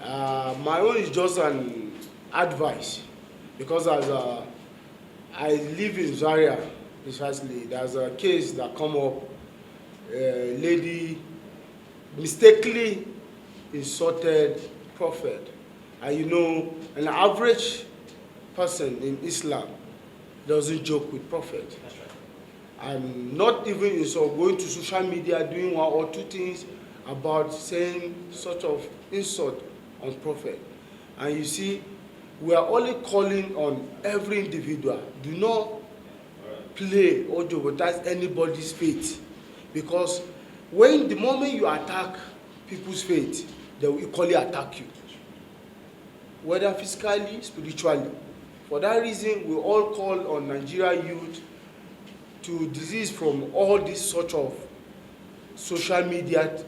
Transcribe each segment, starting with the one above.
My own is just an advice, because as I live in Zaria, precisely, there's a case that come up. A lady mistakenly insulted prophet, and you know, an average person in Islam doesn't joke with prophet. That's right. I'm not even insult, going to social media doing one or two things about saying sort of insult on prophet. And you see, we are only calling on every individual, do not play or jeopardize anybody's faith, because when the moment you attack people's faith, they will equally attack you, whether physically, spiritually. For that reason, we all call on Nigerian youth to desist from all this sort of social media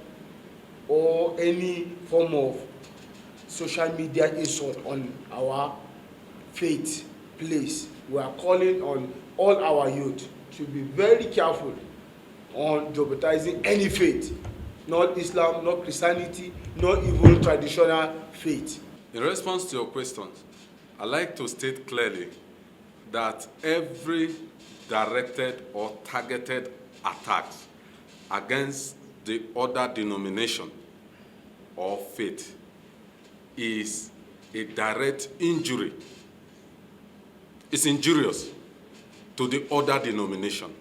or any form of social media insult on our faith place. We are calling on all our youth to be very careful on jeopardizing any faith, not Islam, not Christianity, not even traditional faith. In response to your questions, I'd like to state clearly that every directed or targeted attacks against the other denomination or faith is a direct injury. It's injurious to the other denomination.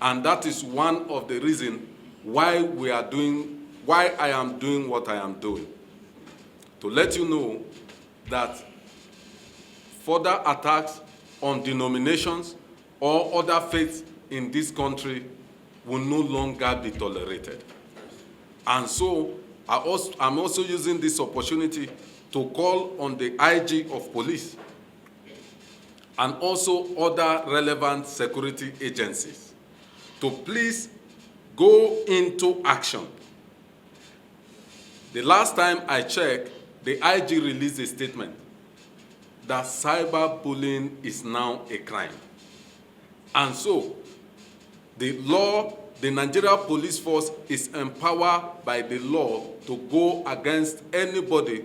And that is one of the reasons why I am doing what I am doing. To let you know that further attacks on denominations or other faiths in this country will no longer be tolerated. And so I'm also using this opportunity to call on the IG of police and also other relevant security agencies to please go into action. The last time I checked, the IG released a statement that cyberbullying is now a crime. And so the Nigeria police force is empowered by the law to go against anybody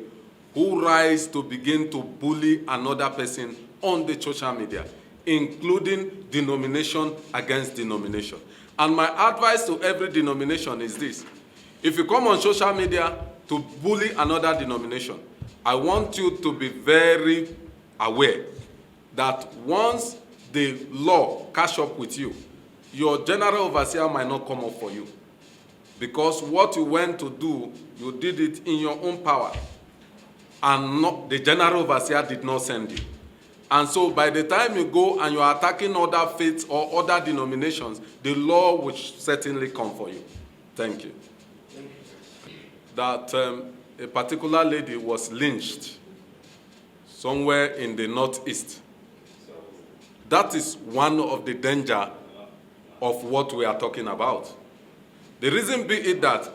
who rise to begin to bully another person on the social media, including denomination against denomination. And my advice to every denomination is this: if you come on social media to bully another denomination, I want you to be very aware that once the law catch up with you, your general overseer might not come up for you. Because what you went to do, you did it in your own power. And not, the general overseer did not send you. And so by the time you go and you are attacking other faiths or other denominations, the law will certainly come for you. Thank you. That a particular lady was lynched somewhere in the northeast. That is one of the danger of what we are talking about. The reason be it that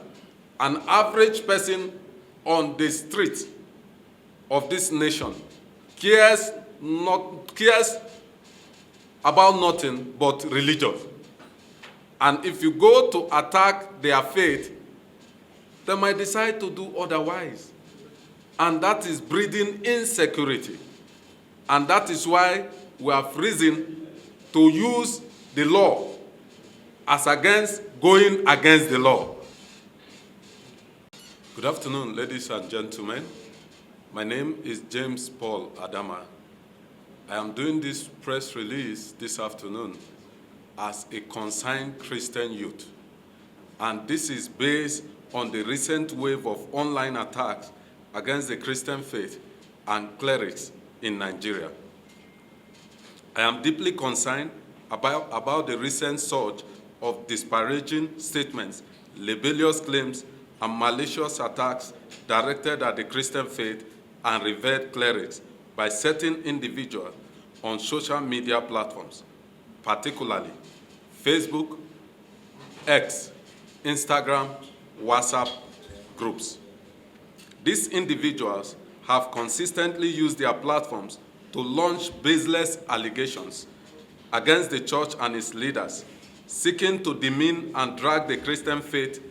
an average person on the street of this nation cares about nothing but religion. And if you go to attack their faith, they might decide to do otherwise. And that is breeding insecurity. And that is why we have reason to use the law as against going against the law. Good afternoon, ladies and gentlemen. My name is James Paul Adama. I am doing this press release this afternoon as a concerned Christian youth. And this is based on the recent wave of online attacks against the Christian faith and clerics in Nigeria. I am deeply concerned about the recent surge of disparaging statements, libellous claims, and malicious attacks directed at the Christian faith and revered clerics by certain individuals on social media platforms, particularly Facebook, X, Instagram, WhatsApp groups. These individuals have consistently used their platforms to launch baseless allegations against the church and its leaders, seeking to demean and drag the Christian faith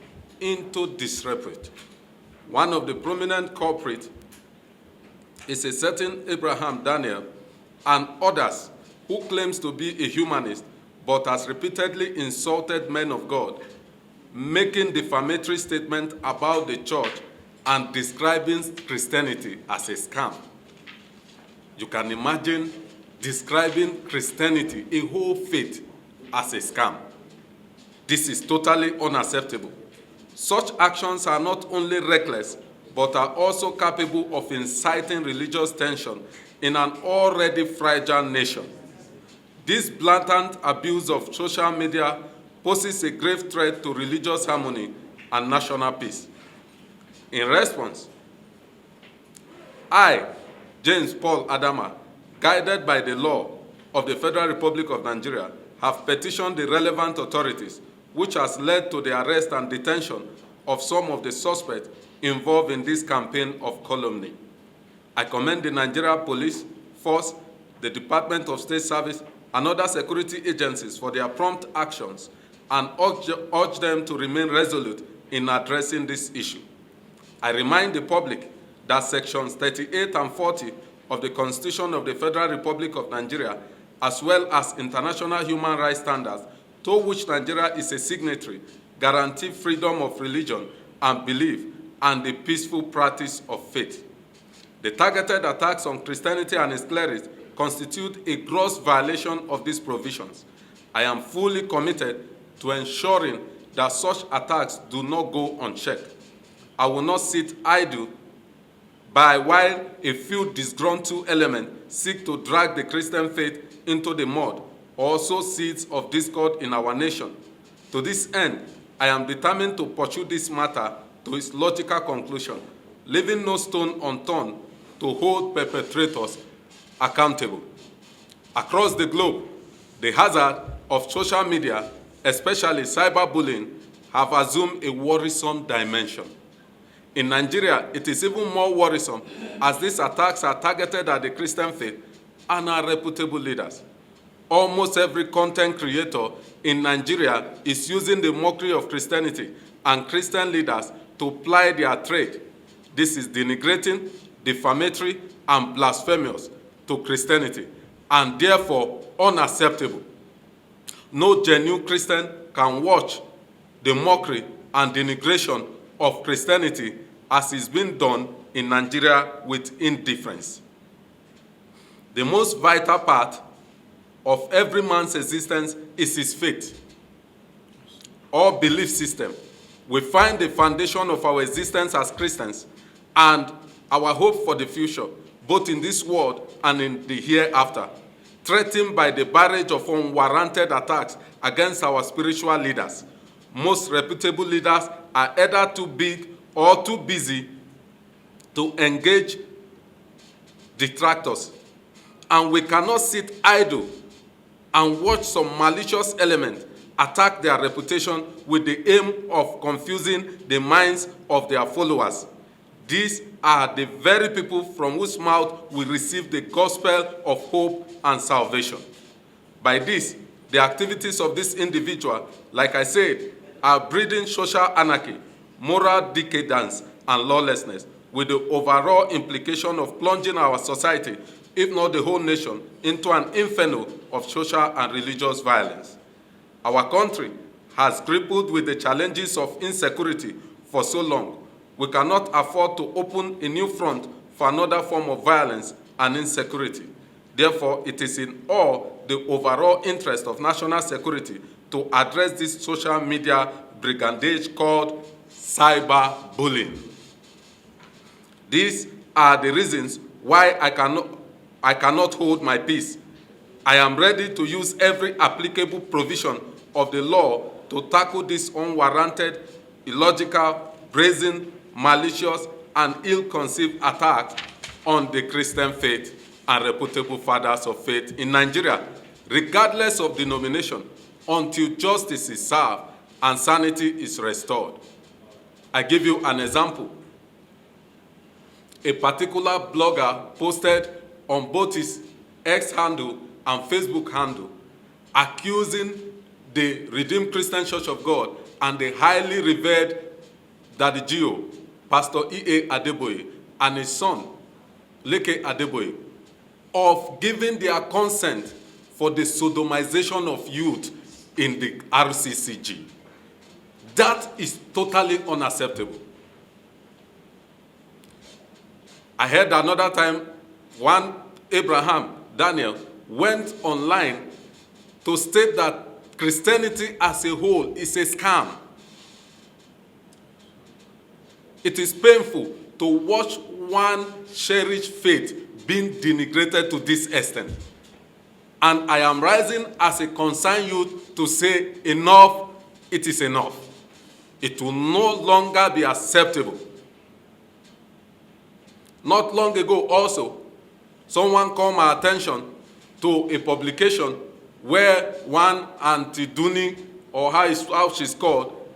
into disrepute. One of the prominent culprits is a certain Abraham Daniel and others who claims to be a humanist but has repeatedly insulted men of God, making defamatory statements about the church and describing Christianity as a scam. You can imagine describing Christianity, a whole faith, as a scam. This is totally unacceptable. Such actions are not only reckless, but are also capable of inciting religious tension in an already fragile nation. This blatant abuse of social media poses a grave threat to religious harmony and national peace. In response, I, James Paul Adama, guided by the law of the Federal Republic of Nigeria, have petitioned the relevant authorities, which has led to the arrest and detention of some of the suspects involved in this campaign of calumny. I commend the Nigeria Police Force, the Department of State Service, and other security agencies for their prompt actions and urge them to remain resolute in addressing this issue. I remind the public that Sections 38 and 40 of the Constitution of the Federal Republic of Nigeria, as well as international human rights standards, to which Nigeria is a signatory, guarantee freedom of religion and belief and the peaceful practice of faith. The targeted attacks on Christianity and its clerics constitute a gross violation of these provisions. I am fully committed to ensuring that such attacks do not go unchecked. I will not sit idle by while a few disgruntled elements seek to drag the Christian faith into the mud or sow seeds of discord in our nation. To this end, I am determined to pursue this matter to its logical conclusion, leaving no stone unturned to hold perpetrators accountable. Across the globe, the hazard of social media, especially cyberbullying, have assumed a worrisome dimension. In Nigeria, it is even more worrisome as these attacks are targeted at the Christian faith and our reputable leaders. Almost every content creator in Nigeria is using the mockery of Christianity and Christian leaders to ply their trade. This is denigrating, defamatory, and blasphemous to Christianity, and therefore unacceptable. No genuine Christian can watch the mockery and denigration of Christianity as is being done in Nigeria with indifference. The most vital part of every man's existence is his faith or belief system. We find the foundation of our existence as Christians and our hope for the future, both in this world and in the hereafter, threatened by the barrage of unwarranted attacks against our spiritual leaders. Most reputable leaders are either too big or too busy to engage detractors, and we cannot sit idle and watch some malicious element attack their reputation with the aim of confusing the minds of their followers. These are the very people from whose mouth we receive the gospel of hope and salvation. By this, the activities of this individual, like I said, are breeding social anarchy, moral decadence, and lawlessness, with the overall implication of plunging our society, if not the whole nation, into an inferno of social and religious violence. Our country has grappled with the challenges of insecurity for so long. We cannot afford to open a new front for another form of violence and insecurity. Therefore, it is in all the overall interest of national security to address this social media brigandage called cyberbullying. These are the reasons why I cannot hold my peace. I am ready to use every applicable provision of the law to tackle this unwarranted, illogical, brazen, malicious, and ill-conceived attack on the Christian faith and reputable fathers of faith in Nigeria, regardless of denomination, until justice is served and sanity is restored. I give you an example. A particular blogger posted on both his X handle and Facebook handle, accusing the Redeemed Christian Church of God and the highly revered Daddy Gio, Pastor E.A. Adeboye, and his son, Leke Adeboye of giving their consent for the sodomization of youth in the RCCG. That is totally unacceptable. I heard another time one Abraham Daniel went online to state that Christianity as a whole is a scam. It is painful to watch one cherished faith being denigrated to this extent. And I am rising as a concerned youth to say enough, it is enough. It will no longer be acceptable. Not long ago also, someone called my attention to a publication where one Auntie Duni, or how she's called,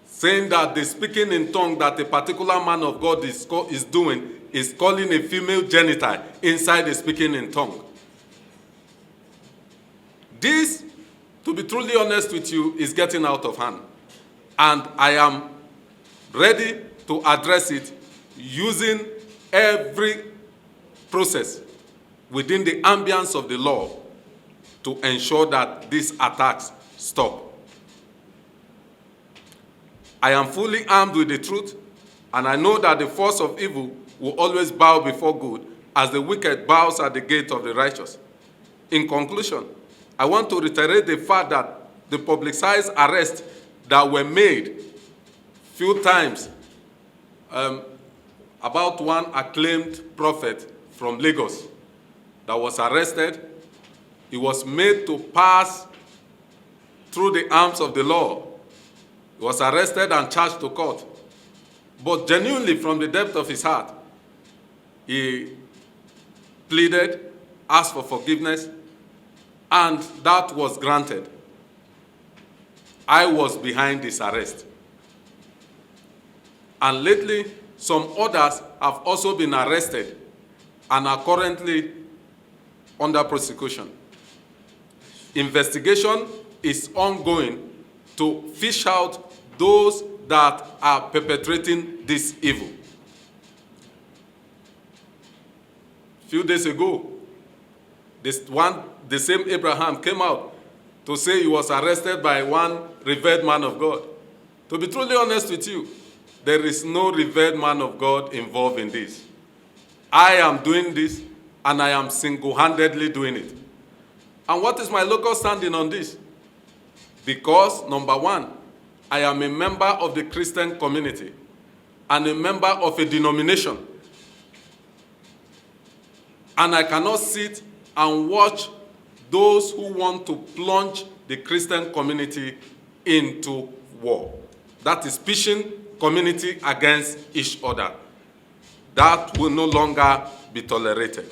saying that the speaking in tongue that a particular man of God is doing is calling a female genital inside the speaking in tongue. This, to be truly honest with you, is getting out of hand. And I am ready to address it using every process within the ambience of the law to ensure that these attacks stop. I am fully armed with the truth, and I know that the force of evil will always bow before good as the wicked bows at the gate of the righteous. In conclusion, I want to reiterate the fact that the publicized arrests that were made few times about one acclaimed prophet from Lagos that was arrested. He was made to pass through the arms of the law. He was arrested and charged to court. But genuinely, from the depth of his heart, he pleaded, asked for forgiveness, and that was granted. I was behind this arrest. And lately, some others have also been arrested and are currently under prosecution. Investigation is ongoing to fish out those that are perpetrating this evil. A few days ago, the same Abraham came out to say he was arrested by one revered man of God. To be truly honest with you, there is no revered man of God involved in this. I am doing this, and I am single-handedly doing it. And what is my local standing on this? Because, number one, I am a member of the Christian community and a member of a denomination. And I cannot sit and watch those who want to plunge the Christian community into war. That is pushing community against each other. That will no longer be tolerated.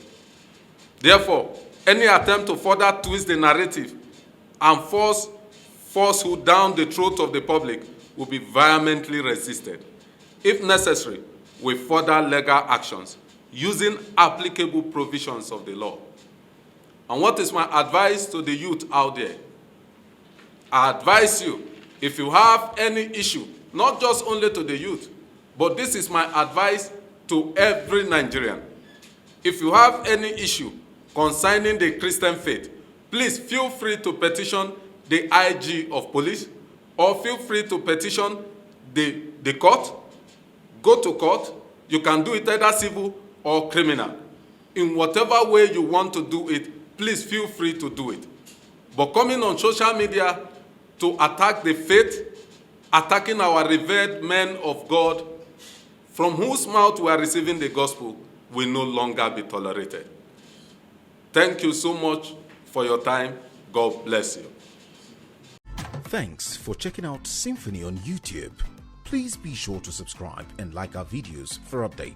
Therefore, any attempt to further twist the narrative and force falsehood down the throat of the public will be vehemently resisted. If necessary, with further legal actions, using applicable provisions of the law. And what is my advice to the youth out there? I advise you, if you have any issue, not just only to the youth, but this is my advice to every Nigerian. If you have any issue concerning the Christian faith, please feel free to petition the IG of police, or feel free to petition the court. Go to court. You can do it either civil or criminal. In whatever way you want to do it, please feel free to do it. But coming on social media to attack the faith, attacking our revered men of God, from whose mouth we are receiving the gospel, will no longer be tolerated. Thank you so much for your time. God bless you. Thanks for checking out SYMFONI on YouTube. Please be sure to subscribe and like our videos for updates.